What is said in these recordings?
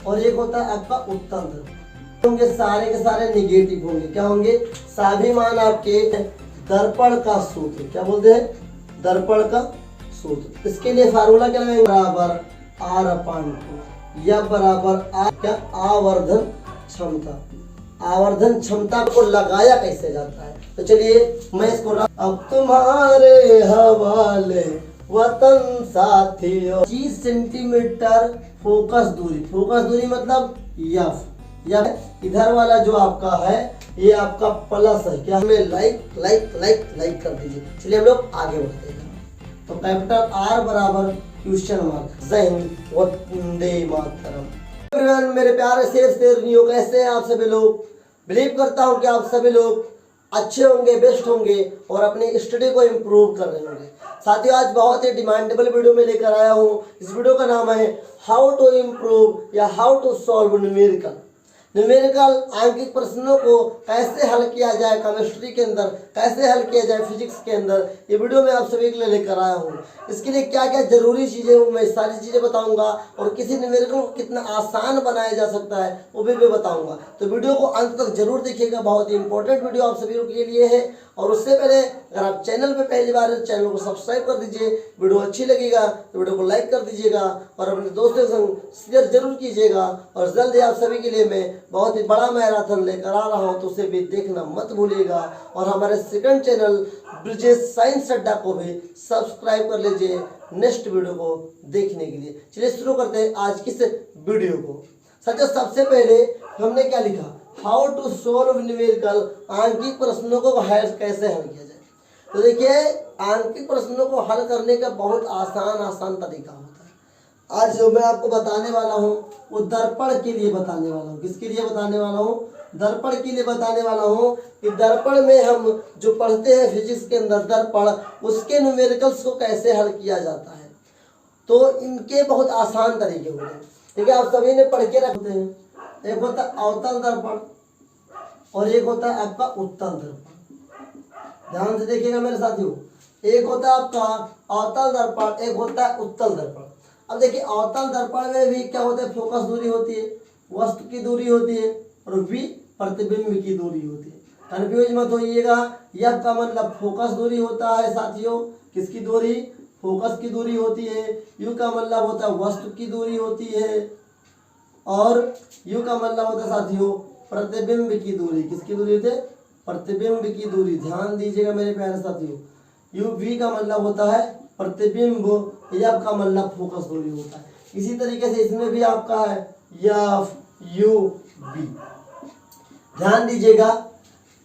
और एक होता है आपका उत्तल दर्पण। होंगे सारे के सारे निगेटिव होंगे। क्या होंगे? सभी मान आपके दर्पण का सूत्र। क्या बोलते हैं? दर्पण का सूत्र। इसके लिए फार्मूला क्या लगाएंगे? बराबर आर अपान टू, या बराबर आर क्या? आवर्धन क्षमता। आवर्धन क्षमता को लगाया कैसे जाता है? तो चलिए मैं इसको अब तुम्हारे हवाले वतन साथियों। 20 सेंटीमीटर फोकस दूरी। फोकस दूरी मतलब यफ। यफ इधर वाला जो आपका है ये आपका प्लस है। क्या? हमें लाइक लाइक लाइक लाइक कर दीजिए। चलिए हम लोग आगे बढ़ते हैं। तो कैपिटल आर बराबर क्वेश्चन मार्क। जय हिंद, वंदे मातरम। एवरीवन, मेरे प्यारे शेरनियों, कैसे हैं आप सभी लोग? बिलीव करता हूं कि आप सभी लोग अच्छे होंगे, बेस्ट होंगे और अपनी स्टडी को इम्प्रूव कर रहे होंगे। साथियों, आज बहुत ही डिमांडेबल वीडियो में लेकर आया हूं। इस वीडियो का नाम है हाउ टू इम्प्रूव या how to solve numerical. Numerical आंकिक प्रश्नों को कैसे हल किया जाए केमिस्ट्री के अंदर, कैसे हल किया जाए फिजिक्स के अंदर, ये वीडियो मैं आप सभी के लिए लेकर आया हूँ। इसके लिए क्या क्या जरूरी चीज़ें हूँ मैं सारी चीज़ें बताऊंगा और किसी न्यूमेरिकल को कितना आसान बनाया जा सकता है वो भी मैं बताऊंगा। तो वीडियो को अंत तक जरूर देखिएगा, बहुत ही इंपॉर्टेंट वीडियो आप सभी के लिए है। और उससे पहले अगर आप चैनल पे पहली बार है, चैनल को सब्सक्राइब कर दीजिए। वीडियो अच्छी लगेगा तो वीडियो को लाइक कर दीजिएगा और अपने दोस्तों के संग शेयर जरूर कीजिएगा। और जल्द आप सभी के लिए मैं बहुत ही बड़ा मैराथन लेकर आ रहा हूं, तो उसे भी देखना मत भूलिएगा। और हमारे सेकंड चैनल ब्रिजेश साइंस अड्डा को भी सब्सक्राइब कर लीजिए नेक्स्ट वीडियो को देखने के लिए। चलिए शुरू करते हैं आज की इस वीडियो को। सच सबसे पहले हमने क्या लिखा? हाउ टू सोल्व न्यूमेरिकल, आंकिक प्रश्नों को कैसे हल किया जाए। तो देखिए, आंकिक प्रश्नों को हल करने का बहुत आसान तरीका होता है। आज जो मैं आपको बताने वाला हूँ वो दर्पण के लिए बताने वाला हूँ। किसके लिए बताने वाला हूँ? दर्पण के लिए बताने वाला हूँ कि दर्पण में हम जो पढ़ते हैं फिजिक्स के अंदर दर्पण, उसके न्यूमेरिकल्स को कैसे हल किया जाता है। तो इनके बहुत आसान तरीके होते हैं। ठीक है, आप सभी ने पढ़ के रखते हैं। एक होता है अवतल दर्पण और एक होता है आपका उत्तल दर्पण। ध्यान से देखिएगा मेरे साथियों, एक होता है आपका अवतल दर्पण, एक होता है उत्तल दर्पण। अब देखिए, अवतल दर्पण में भी क्या होता है? फोकस दूरी होती है, वस्तु की दूरी होती है और भी प्रतिबिंब की दूरी होती है। कंफ्यूज मत होइएगा, यह का मतलब फोकस दूरी होता है साथियों। किसकी दूरी? फोकस की दूरी होती है। यू का मतलब होता है वस्तु की दूरी होती है और यू का मतलब होता है साथियों प्रतिबिंब की दूरी। किसकी दूरी होती है? प्रतिबिंब की दूरी। ध्यान दीजिएगा मेरे प्यारे साथियों। यू वी का मतलब होता है प्रतिबिंब, यफ का मतलब फोकस दूरी होता है। इसी तरीके से इसमें भी आपका है यफ यू वी। ध्यान दीजिएगा,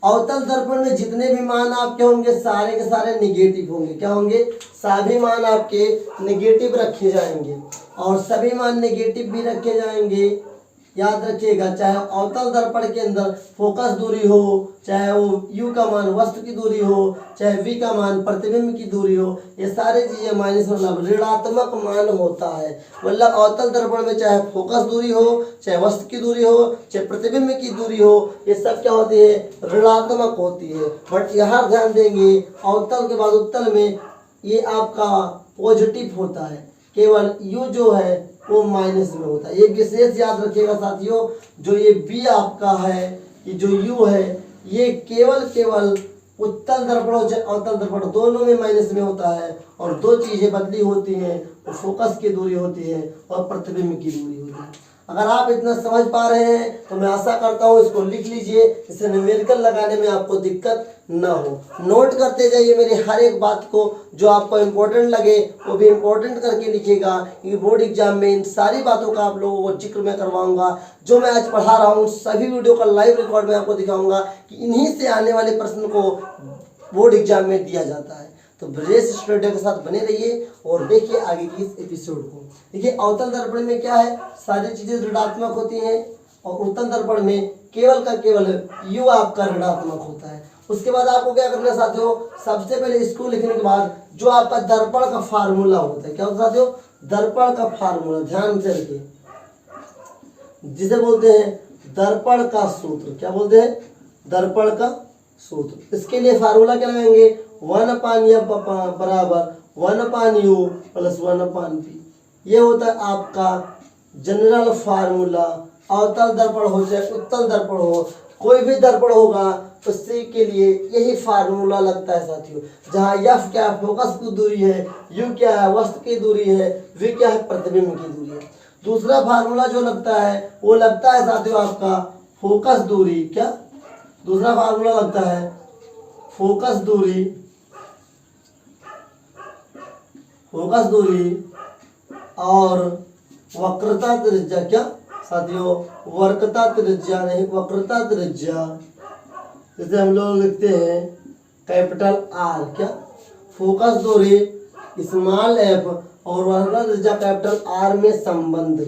अवतल दर्पण में जितने भी मान आपके होंगे सारे के सारे निगेटिव होंगे। क्या होंगे? सभी मान आपके निगेटिव रखे जाएंगे और सभी मान नेगेटिव भी रखे जाएंगे। याद रखिएगा, चाहे अवतल दर्पण के अंदर फोकस दूरी हो, चाहे वो यू का मान वस्तु की दूरी हो, चाहे वी का मान प्रतिबिंब की दूरी हो, ये सारी चीजें माइनस मतलब ऋणात्मक मान होता है। मतलब अवतल दर्पण में चाहे फोकस दूरी हो, चाहे वस्तु की दूरी हो, चाहे प्रतिबिंब की दूरी हो, ये सब क्या होती है? ऋणात्मक होती है। बट यहाँ ध्यान देंगे, अवतल के बाद उत्तल में ये आपका पॉजिटिव होता है। केवल यू जो है वो माइनस में होता है। ये विशेष याद रखिएगा साथियों। जो ये बी आपका है, ये जो यू है, ये केवल उत्तल दर्पण और अवतल दर्पण दोनों में माइनस में होता है। और दो चीजें बदली होती हैं, वो फोकस की दूरी होती है और प्रतिबिंब की दूरी होती है। अगर आप इतना समझ पा रहे हैं तो मैं आशा करता हूँ इसको लिख लीजिए, इससे न्यूमेरिकल लगाने में आपको दिक्कत ना हो। नोट करते जाइए मेरी हर एक बात को, जो आपको इम्पोर्टेंट लगे वो भी इम्पोर्टेंट करके लिखिएगा। ये बोर्ड एग्जाम में इन सारी बातों का आप लोगों को जिक्र मैं करवाऊंगा। जो मैं आज पढ़ा रहा हूँ सभी वीडियो का लाइव रिकॉर्ड में आपको दिखाऊंगा कि इन्हीं से आने वाले प्रश्न को बोर्ड एग्जाम में दिया जाता है। तो ब्रेस स्टूडियो के साथ बने रहिए और देखिए आगे की इस एपिसोड को। देखिए, अवतल दर्पण में क्या है? सारी चीजें ऋणात्मक होती हैं और उत्तल दर्पण में केवल का केवल यू आपका ऋणात्मक होता है। उसके बाद आपको क्या करना है साथियों? सबसे पहले इसको लिखने के बाद जो आपका दर्पण का फार्मूला होता है, क्या होता है साथियों? दर्पण का फार्मूला। ध्यान से रखिए, जिसे बोलते हैं दर्पण का सूत्र। क्या बोलते हैं? दर्पण का सूत्र। इसके लिए फार्मूला क्या लगाएंगे? 1/f बराबर 1/u प्लस 1/p। ये होता है आपका जनरल फार्मूला, अवतल दर्पण हो चाहे उत्तल दर्पण हो, कोई भी दर्पण होगा उसी के लिए यही फार्मूला लगता है साथियों। जहाँ एफ क्या है फोकस की दूरी है, यू क्या है वस्तु की दूरी है, वी क्या है प्रतिबिंब की दूरी है। दूसरा फार्मूला जो लगता है वो लगता है साथियों आपका फोकस दूरी, क्या दूसरा फार्मूला लगता है फोकस दूरी, फोकस दूरी और वक्रता त्रिज्या, क्या साथियों वक्रता त्रिज्या नहीं वक्रता त्रिज्या, जैसे हम लोग लिखते हैं कैपिटल आर, क्या फोकस दूरी स्मॉल एफ और वक्रता त्रिज्या कैपिटल आर में संबंध।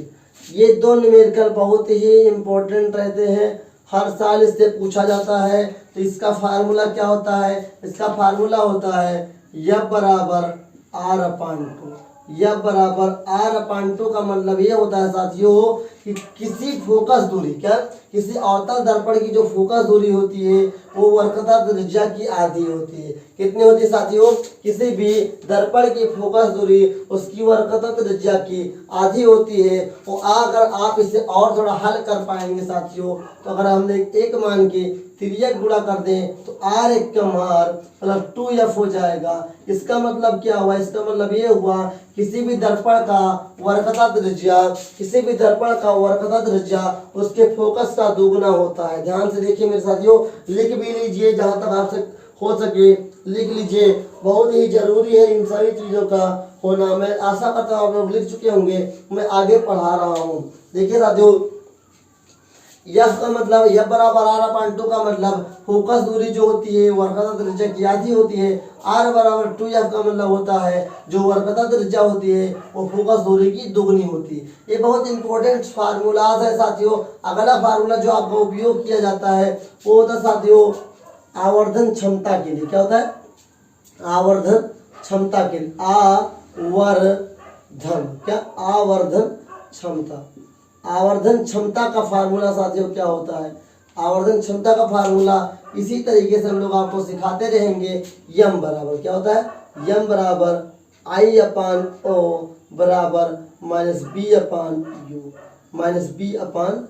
ये दो न्यूमेरिकल बहुत ही इंपॉर्टेंट रहते हैं, हर साल इससे पूछा जाता है। तो इसका फार्मूला क्या होता है, इसका फार्मूला होता है एफ बराबर आर अपान टू। एफ बराबर आर अपान टू का मतलब ये होता है साथियों कि किसी फोकस दूरी, क्या किसी अवतल दर्पण की जो फोकस दूरी होती है वो वक्रता त्रिज्या की आधी होती है। कितनी होती है साथियों, किसी भी दर्पण की फोकस दूरी उसकी वक्रता त्रिज्या की आधी होती है। और अगर आप इसे और थोड़ा हल कर पाएंगे साथियों, तो अगर हमने एक मान के तिर्यक गुणा कर दें तो आर एक कम आर प्लस 2f हो जाएगा। इसका मतलब क्या हुआ, इसका मतलब ये हुआ किसी भी दर्पण का वक्रता त्रिज्या, किसी भी दर्पण का वक्रता त्रिज्या उसके फोकस का दुगुना होता है। ध्यान से देखिए मेरे साथियों, लिख भी लीजिए जहां तक आपसे हो सके लिख लीजिए, बहुत ही जरूरी है इन सारी चीजों का होना। मैं आशा करता हूँ आप लोग लिख चुके होंगे, मैं आगे पढ़ा रहा हूँ। देखिए साथियों एफ का मतलब एफ बराबर आर अपान टू का मतलब फोकस दूरी जो होती है वक्रता त्रिज्या की आधी होती है। आर बराबर 2f का मतलब होता है जो वक्रता त्रिज्या होती है वो फोकस दूरी की दुगनी होती है। ये बहुत इंपॉर्टेंट फार्मूलाज है साथियों। अगला फार्मूला जो आपका उपयोग किया जाता है वो होता है साथियों आवर्धन क्षमता के लिए। क्या होता है, आवर्धन क्षमता के लिए, आवर्धन, क्या आवर्धन क्षमता। आवर्धन क्षमता का फार्मूला साथियों क्या होता है, आवर्धन क्षमता का फार्मूला इसी तरीके से हम लोग आपको सिखाते रहेंगे। यम बराबर क्या होता है, यम बराबर आई अपान ओ बराबर minus v upon u, minus v upon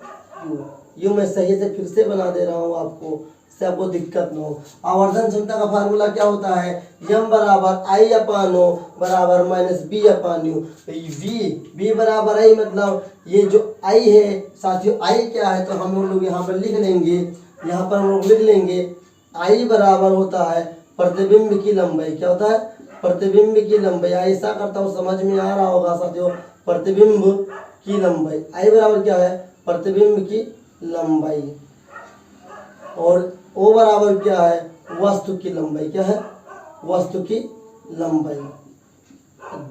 u. U मैं सही से फिर से बना दे रहा हूँ आपको, इससे आपको दिक्कत न हो। आवर्धन क्षमता का फार्मूला क्या होता है, यम बराबर आई अपान ओ बराबर minus v upon u. V बराबर आई मतलब ये जो आई है साथियों, आई क्या है तो हम लोग यहाँ पर लिख लेंगे, यहाँ पर हम लोग लिख लेंगे आई बराबर होता है प्रतिबिंब की लंबाई। क्या होता है, प्रतिबिंब की लंबाई। ऐसा करता हूँ समझ में आ रहा होगा साथियों, प्रतिबिंब की लंबाई। आई बराबर क्या है, प्रतिबिंब की लंबाई। और ओ बराबर क्या है, वस्तु की लंबाई। क्या है, वस्तु की लंबाई।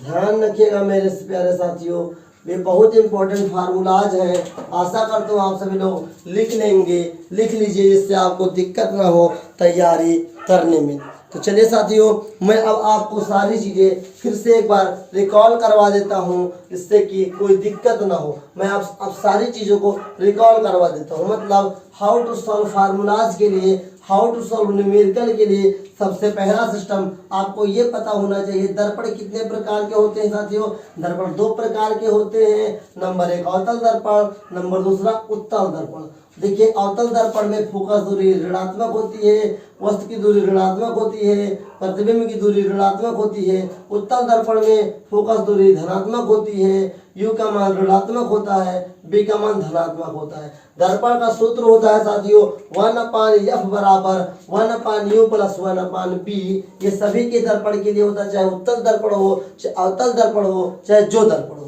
ध्यान रखिएगा मेरे प्यारे साथियों, वे बहुत इंपॉर्टेंट फार्मूलाज हैं। आशा करता हूँ आप सभी लोग लिख लेंगे, लिख लीजिए जिससे आपको दिक्कत ना हो तैयारी करने में। तो चलिए साथियों मैं अब आपको सारी चीज़ें फिर से एक बार रिकॉल करवा देता हूँ जिससे कि कोई दिक्कत ना हो। मैं अब सारी चीज़ों को रिकॉल करवा देता हूँ। मतलब हाउ टू सॉल्व फार्मूलाज के लिए, हाउ टू सॉल्व न्यूमेरिकल के लिए सबसे पहला सिस्टम आपको ये पता होना चाहिए दर्पण कितने प्रकार के होते हैं साथियों। दर्पण दो प्रकार के होते हैं, नंबर एक अवतल दर्पण, नंबर दूसरा उत्तल दर्पण। देखिए अवतल दर्पण में फोकस दूरी ऋणात्मक होती है, वस्तु की दूरी ऋणात्मक होती है, प्रतिबिंब की दूरी ऋणात्मक होती है। उत्तल दर्पण में फोकस दूरी धनात्मक होती है, यू का मान ऋणात्मक होता है, बी का मान धनात्मक होता है। दर्पण का सूत्र होता है साथियों 1/f बराबर 1/u प्लस 1/b। ये सभी के दर्पण के लिए होता है, चाहे उत्तल दर्पण हो, चाहे अवतल दर्पण हो, चाहे जो दर्पण हो।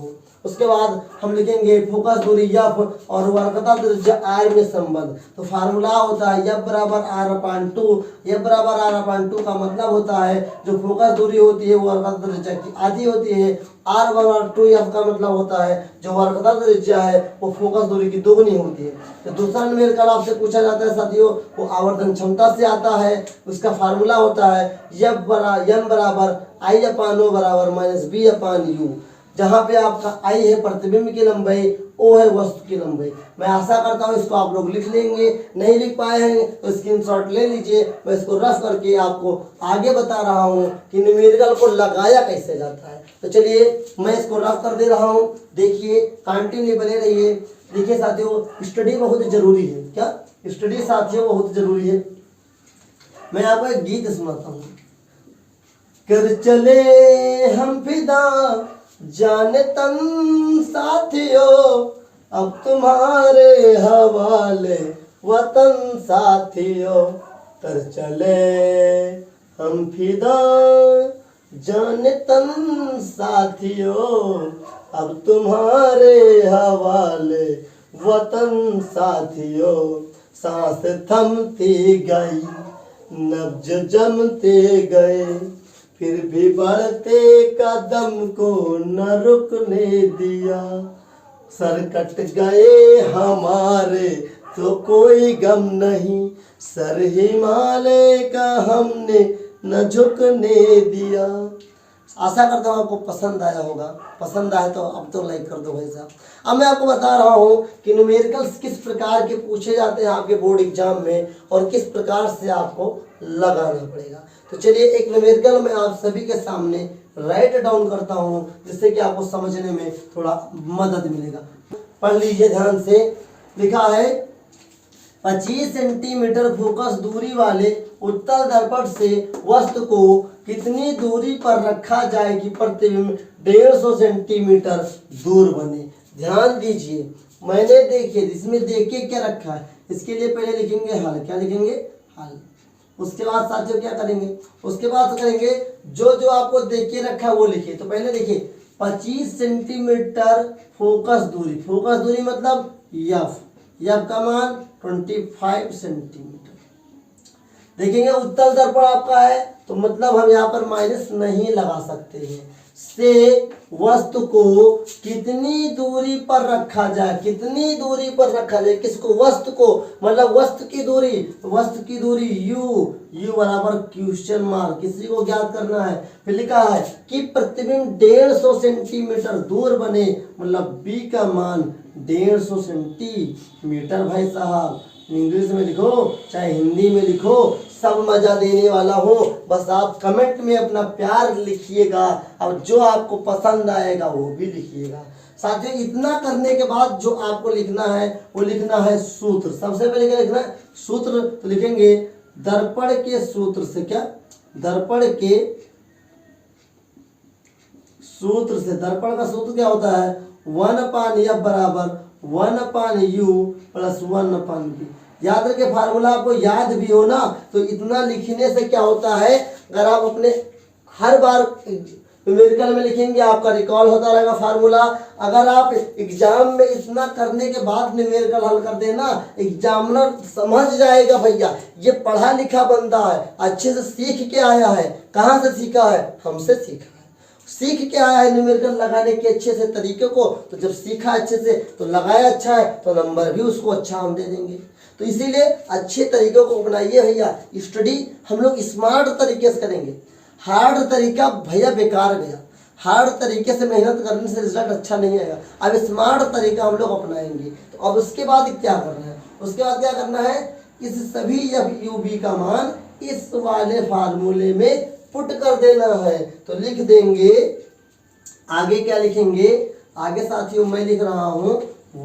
उसके बाद हम लिखेंगे फोकस दूरी f और वक्रता त्रिज्या r में संबंध। तो फार्मूला होता है f बराबर r/2। f बराबर r/2 का मतलब होता है जो फोकस दूरी होती है वो वक्रता त्रिज्या की आधी होती है। r बराबर 2f का मतलब होता है जो वक्रता त्रिज्या है वो फोकस दूरी की दोगुनी होती है। तो दूसरा न्यूमेरिकल आपसे पूछा जाता है साथियों वो आवर्धन क्षमता से आता है। उसका फार्मूला होता है m बराबर I/O बराबर माइनस b/u। जहाँ पे आपका आई है प्रतिबिंब की लंबाई ओ है वस्तु की लंबाई। मैं आशा करता हूँ इसको आप लोग लिख लेंगे, नहीं लिख पाए हैं तो स्क्रीनशॉट ले लीजिए। मैं इसको रफ करके आपको आगे बता रहा हूँ कि न्यूमेरिकल को लगाया कैसे जाता है। तो चलिए मैं इसको रफ कर दे रहा हूँ, देखिए कंटिन्यू बने रहिए। देखिए साथियों, स्टडी बहुत जरूरी है। क्या स्टडी साथियों बहुत जरूरी है। मैं आपको एक गीत सुनाता हूँ। कर चले हम फिदा जाने तन साथियों, अब तुम्हारे हवाले वतन साथियों। कर चले हम फिदा जाने तन साथियों, अब तुम्हारे हवाले वतन साथियों। सांस थमती गई, नब्ज जमते गए, फिर भी बढ़ते कदम को न रुकने दिया। सर कट गए हमारे तो कोई गम नहीं, सर हिमालय का हमने न झुकने दिया। आशा करता हूँ आपको पसंद आया होगा। पसंद आया तो अब तो लाइक कर दो भाई साहब। अब मैं आपको बता रहा हूँ कि न्यूमेरिकल्स किस प्रकार के पूछे जाते हैं आपके बोर्ड एग्जाम में और किस प्रकार से आपको लगाना पड़ेगा। तो चलिए एक न्यूमेरिकल मैं आप सभी के सामने राइट डाउन करता हूँ, जिससे कि आपको समझने में थोड़ा मदद मिलेगा। पढ़ लीजिए ध्यान से। लिखा है 25 सेंटीमीटर फोकस दूरी वाले उत्तल दर्पण से वस्तु को कितनी दूरी पर रखा जाए कि प्रतिबिंब 150 सेंटीमीटर दूर बने। ध्यान दीजिए, मैंने देखिए इसमें देखिए क्या रखा है। इसके लिए पहले लिखेंगे हल। क्या लिखेंगे? हल। उसके बाद साथियों क्या करेंगे? उसके बाद करेंगे जो जो आपको देखिए रखा है वो लिखिए। तो पहले देखिए 25 सेंटीमीटर फोकस दूरी। फोकस दूरी मतलब यफ का मान 25 सेंटीमीटर। देखेंगे उत्तल दर्पण आपका है तो मतलब हम यहाँ पर माइनस नहीं लगा सकते हैं। से वस्तु को कितनी दूरी पर रखा जाए, कितनी दूरी पर रखा जाए किसको? वस्तु को, मतलब वस्तु की दूरी। वस्तु की दूरी u बराबर क्वेश्चन मार्क, किसी को ज्ञात करना है। फिर लिखा है कि प्रतिबिंब 150 सेंटीमीटर दूर बने, मतलब b का मान 150 सेंटीमीटर। भाई साहब इंग्लिश में लिखो चाहे हिंदी में लिखो, सब मजा देने वाला हो। बस आप कमेंट में अपना प्यार लिखिएगा और जो आपको पसंद आएगा वो भी लिखिएगा। साथियों इतना करने के बाद जो आपको लिखना है वो लिखना है सूत्र। सबसे पहले क्या लिखना है? सूत्र। तो लिखेंगे दर्पण के सूत्र से। क्या? दर्पण के सूत्र से। दर्पण का सूत्र क्या होता है? 1/f बराबर 1/u प्लस 1/v। याद रखे, फार्मूला आपको याद भी हो ना तो इतना लिखने से क्या होता है, अगर आप अपने हर बार न्यूमेरिकल में लिखेंगे आपका रिकॉल होता रहेगा फार्मूला। अगर आप एग्जाम में इतना करने के बाद न्यूमेरिकल हल कर देना, एग्जामिनर समझ जाएगा भैया ये पढ़ा लिखा बंदा है, अच्छे से सीख के आया है। कहाँ से सीखा है? हमसे सीखा है। सीख के आया है न्यूमेरिकल लगाने के अच्छे से तरीके को। तो जब सीखा अच्छे से तो लगाया अच्छा है तो नंबर भी उसको अच्छा हम दे देंगे। तो इसीलिए अच्छे तरीकों को अपनाइए भैया। स्टडी हम लोग स्मार्ट तरीके से करेंगे। हार्ड तरीका भैया बेकार गया। हार्ड तरीके से मेहनत करने से रिजल्ट अच्छा नहीं आएगा। अब स्मार्ट तरीका हम लोग अपनाएंगे। तो अब उसके बाद क्या करना है? उसके बाद क्या करना है? इस सभी FUB का मान इस वाले फार्मूले में पुट कर देना है। तो लिख देंगे, आगे क्या लिखेंगे? आगे साथियों मैं लिख रहा हूं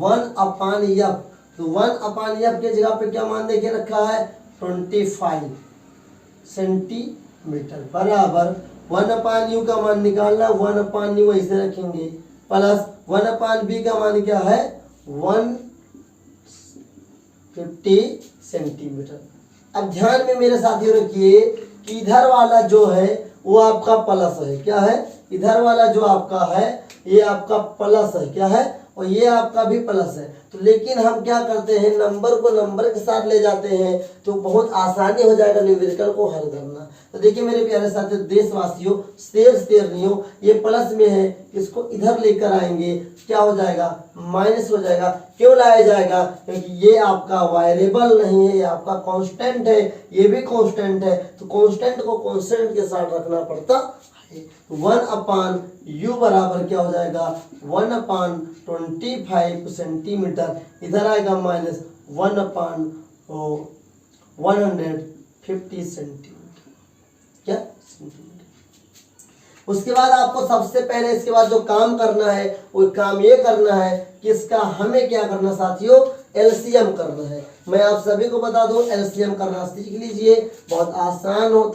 1/f। तो 1/f के जगह पे क्या मान देके रखा है? 25 सेंटीमीटर बराबर 1/u का मान निकालना, 1/u ऐसे रखेंगे प्लस 1/b का मान क्या है? 150 सेंटीमीटर। अब ध्यान में मेरे साथियों रखिए कि इधर वाला जो है वो आपका प्लस है। क्या है? इधर वाला जो आपका है ये आपका प्लस है। क्या है? और ये आपका भी प्लस है। तो लेकिन हम क्या करते हैं, नंबर को नंबर के साथ ले जाते हैं तो बहुत आसानी हो जाएगा न्यूमेरिकल को हल करना। तो देखिए मेरे प्यारे साथियों, देशवासियों, शेर नहीं हो, ये प्लस में है, इसको इधर लेकर आएंगे क्या हो जाएगा? माइनस हो जाएगा। क्यों लाया जाएगा? क्योंकि ये आपका वेरिएबल नहीं है, ये आपका कांस्टेंट है, ये भी कांस्टेंट है। तो कांस्टेंट को कांस्टेंट के साथ रखना पड़ता है। 1/u बराबर क्या हो जाएगा 1/25 सेंटीमीटर, इधर आएगा माइनस 1/150 सेंटीमीटर, क्या सेंटीमीटर। उसके बाद आपको सबसे पहले इसके बाद जो काम करना है वो काम ये करना है कि इसका हमें क्या करना साथियों, एलसीएम करना है। मैं आप सभी को बता दूं एलसीएम करना सीख लीजिए, बहुत आसान होता है।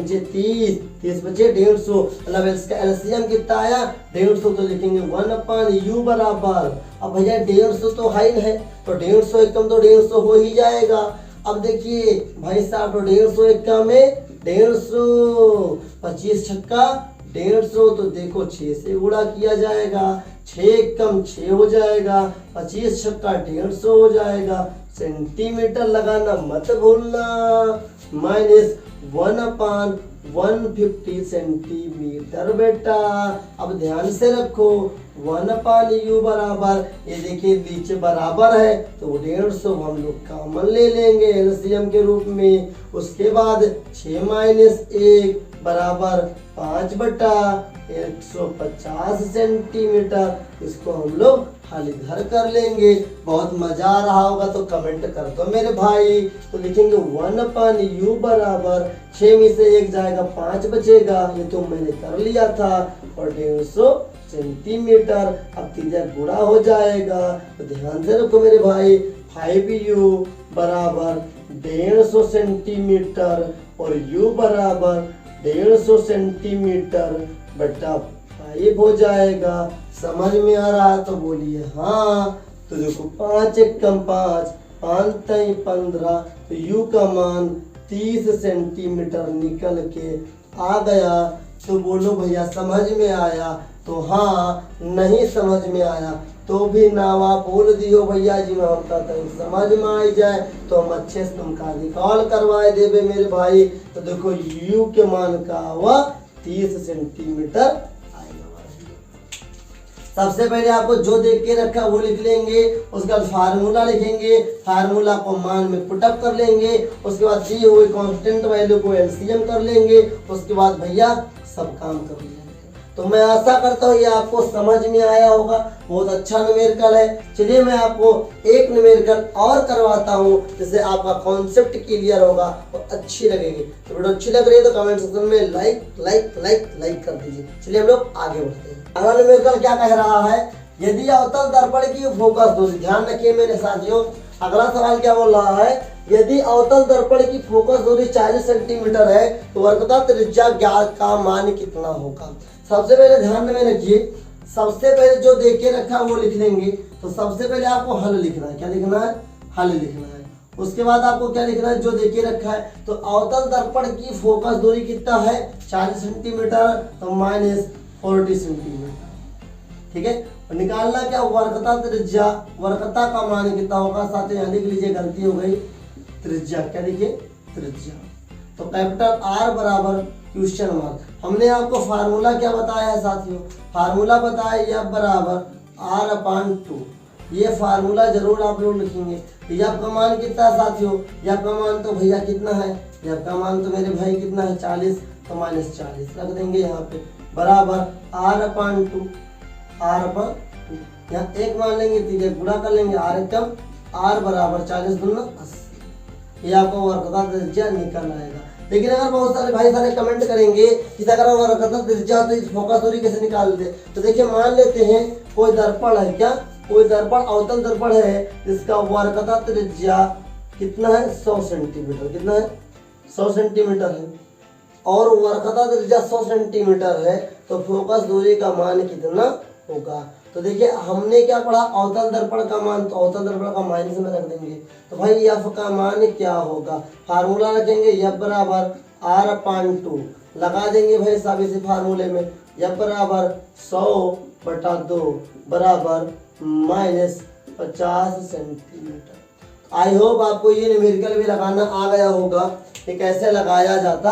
30, 30 बचे 150, मतलब इसका एलसीएम कितना आया 150, तो लिखेंगे 1/u बराबर, अब भैया 150 तो हाई है तो 150 एकम तो 150 हो ही जाएगा। अब देखिए भाई साहब, तो 150 एकम में 150, 25 छक्का 150, तो देखो 6 से गुणा किया जाएगा, 6 एकम 6 हो जाएगा, 25 छक्का 150 हो जाएगा, सेंटीमीटर लगाना मत भूलना, माइनस 1/150 सेंटीमीटर बेटा। अब ध्यान से रखो 1/u बराबर, ये देखिए नीचे बराबर है तो 150 हम लोग कॉमन ले लेंगे एलसीएम के रूप में। उसके बाद 6 - 1 बराबर 5/150 सेंटीमीटर, इसको हम लोग हल इधर कर लेंगे। बहुत मजा आ रहा होगा तो कमेंट कर दो मेरे भाई। तो लिखेंगे 1/u बराबर 6 में से 1 जाएगा 5 बचेगा, ये तो मैंने कर लिया था, और 150 सेंटीमीटर। अब तीजा गुणा हो जाएगा, तो ध्यान से रखो मेरे भाई, 5u बराबर 150 सेंटीमीटर और u बराबर 150 सेंटीमीटर बटा 5 हो जाएगा। समझ में आ रहा तो बोलिए हाँ। तो देखो 5 एकम 5, 5 3 15, तो u का मान 30 सेंटीमीटर निकल के आ गया। तो बोलो भैया समझ में आया, तो हाँ, नहीं समझ में आया तो भी नावा बोल दियो भैया जी, मैं हमका कहीं समझ में आई जाए तो हम अच्छे से तुमका रिकॉल करवाए देवे मेरे भाई। तो देखो u के मान का हुआ 30 सेंटीमीटर। सबसे पहले आपको जो देख के रखा वो लिख लेंगे, उसके बाद फार्मूला लिखेंगे, फार्मूला को मान में पुटअप कर लेंगे, उसके बाद दिए हुए कांस्टेंट वैल्यू को एलसीएम कर लेंगे, उसके बाद भैया सब काम कर लेंगे। तो मैं आशा करता हूँ ये आपको समझ में आया होगा, बहुत अच्छा न्यूमेरिकल है। चलिए मैं आपको एक न्यूमेरिकल और करवाता हूँ जिससे आपका कॉन्सेप्ट क्लियर होगा और अच्छी लगेगी। तो वीडियो अच्छी लग रही है तो कमेंट सेक्शन में लाइक लाइक लाइक लाइक कर दीजिए। चलिए हम लोग आगे बढ़ते हैं। अगला न्यूमेरिकल क्या कह रहा है, यदि अवतल दर्पण की फोकस दूरी, ध्यान रखिए मेरे साथियों, अगला सवाल क्या बोल रहा है, यदि अवतल दर्पण की फोकस दूरी 40 सेंटीमीटर है तो वर्कता त्रिज्या ज्ञात का मान कितना होगा। सबसे पहले ध्यान में रखिए, सबसे पहले जो देख के रखा है वो लिख लेंगे। तो सबसे पहले आपको हल लिखना है, क्या लिखना है, हल लिखना है। उसके बाद आपको क्या लिखना है, जो देख के रखा है। तो अवतल दर्पण की फोकस दूरी कितना है 40 सेंटीमीटर, तो -40 सेंटीमीटर, ठीक है। और निकालना क्या, वर्कता त्रिज्या, वर्कता का मान कितना होगा। साथियों यहाँ लिख लीजिए, गलती हो गई, त्रिज्या, क्या लिखिए, त्रिज्या। तो कैपिटल R बराबर क्वेश्चन मार्क। हमने आपको फार्मूला क्या बताया है साथियों, फार्मूला बताया F बराबर R/2। ये फार्मूला जरूर आप लोग लिखेंगे। F का मान कितना है साथियों, F का मान तो भैया कितना है, F का मान तो मेरे भाई कितना है 40, तो -40 रख देंगे यहाँ पे, बराबर R/2, R/2 यहाँ 1 मान लेंगे, तीजे गुणा कर लेंगे, R एकम R बराबर 40 दूना 80। ये आपको वर्कता त्रिज्या निकल आएगा। लेकिन अगर बहुत सारे भाई सारे कमेंट करेंगे कि अगर वर्कता त्रिज्या तो इस फोकस दूरी कैसे निकाल दे, तो देखिए मान लेते हैं कोई दर्पण है, क्या कोई दर्पण अवतल दर्पण है जिसका वर्कता त्रिज्या कितना है 100 सेंटीमीटर, कितना है 100 सेंटीमीटर है, और वर्कता त्रिज्या 100 सेंटीमीटर है, तो फोकस दूरी का मान कितना होगा। तो देखिए हमने क्या पढ़ा, अवतल दर्पण का मान, तो अवतल दर्पण का माइनस में रख देंगे। तो भाई F का मान क्या होगा, फार्मूला रखेंगे F बराबर R/2, लगा देंगे भाई साहब इसी फार्मूले में, F बराबर 100/2 बराबर -50 सेंटीमीटर। आई होप आपको ये न्यूमेरिकल भी लगाना आ गया होगा कि कैसे लगाया जाता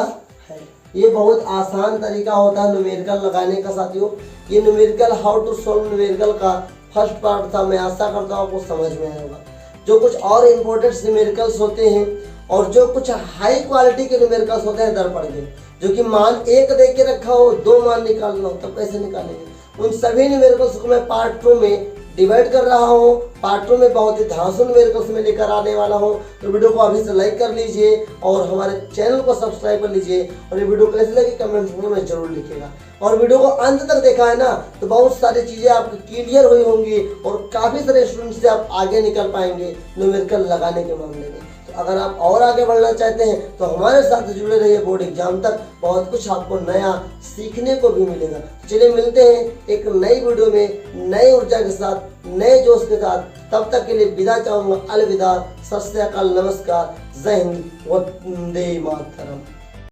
है। ये बहुत आसान तरीका होता है न्यूमेरिकल लगाने का साथियों। ये numerical how to solve numerical का फर्स्ट पार्ट था। मैं आशा करता हूँ आपको समझ में आया होगा। जो कुछ और इम्पोर्टेंट न्यूमेरिकल्स होते हैं और जो कुछ हाई क्वालिटी के न्यूमेरिकल्स होते हैं दर्पण के, जो कि मान 1 दे के रखा हो, 2 मान निकालना हो, तब कैसे निकालेंगे, उन सभी न्यूमेरिकल्स को मैं पार्ट 2 में डिवाइड कर रहा हूँ। पार्ट 2 में बहुत ही धांसू न्यूमेरिकल्स में लेकर आने वाला हूँ। तो वीडियो को अभी से लाइक कर लीजिए और हमारे चैनल को सब्सक्राइब कर लीजिए और ये वीडियो कैसे लगी कमेंट में जरूर लिखिएगा। और वीडियो को अंत तक देखा है ना, तो बहुत सारी चीज़ें आपकी क्लियर हुई होंगी और काफ़ी सारे स्टूडेंट्स से आप आगे निकल पाएंगे न्यूमेरिकल लगाने के मामले में। तो अगर आप और आगे बढ़ना चाहते हैं तो हमारे साथ जुड़े रहिए बोर्ड एग्जाम तक, बहुत कुछ आपको नया सीखने को भी मिलेगा। चलिए मिलते हैं एक नई वीडियो में नई ऊर्जा के साथ, नए जोश के साथ। तब तक के लिए विदा चाहूँगा। अलविदा, सत श्री अकाल, नमस्कार, जय हिंद, वंदे मातरम।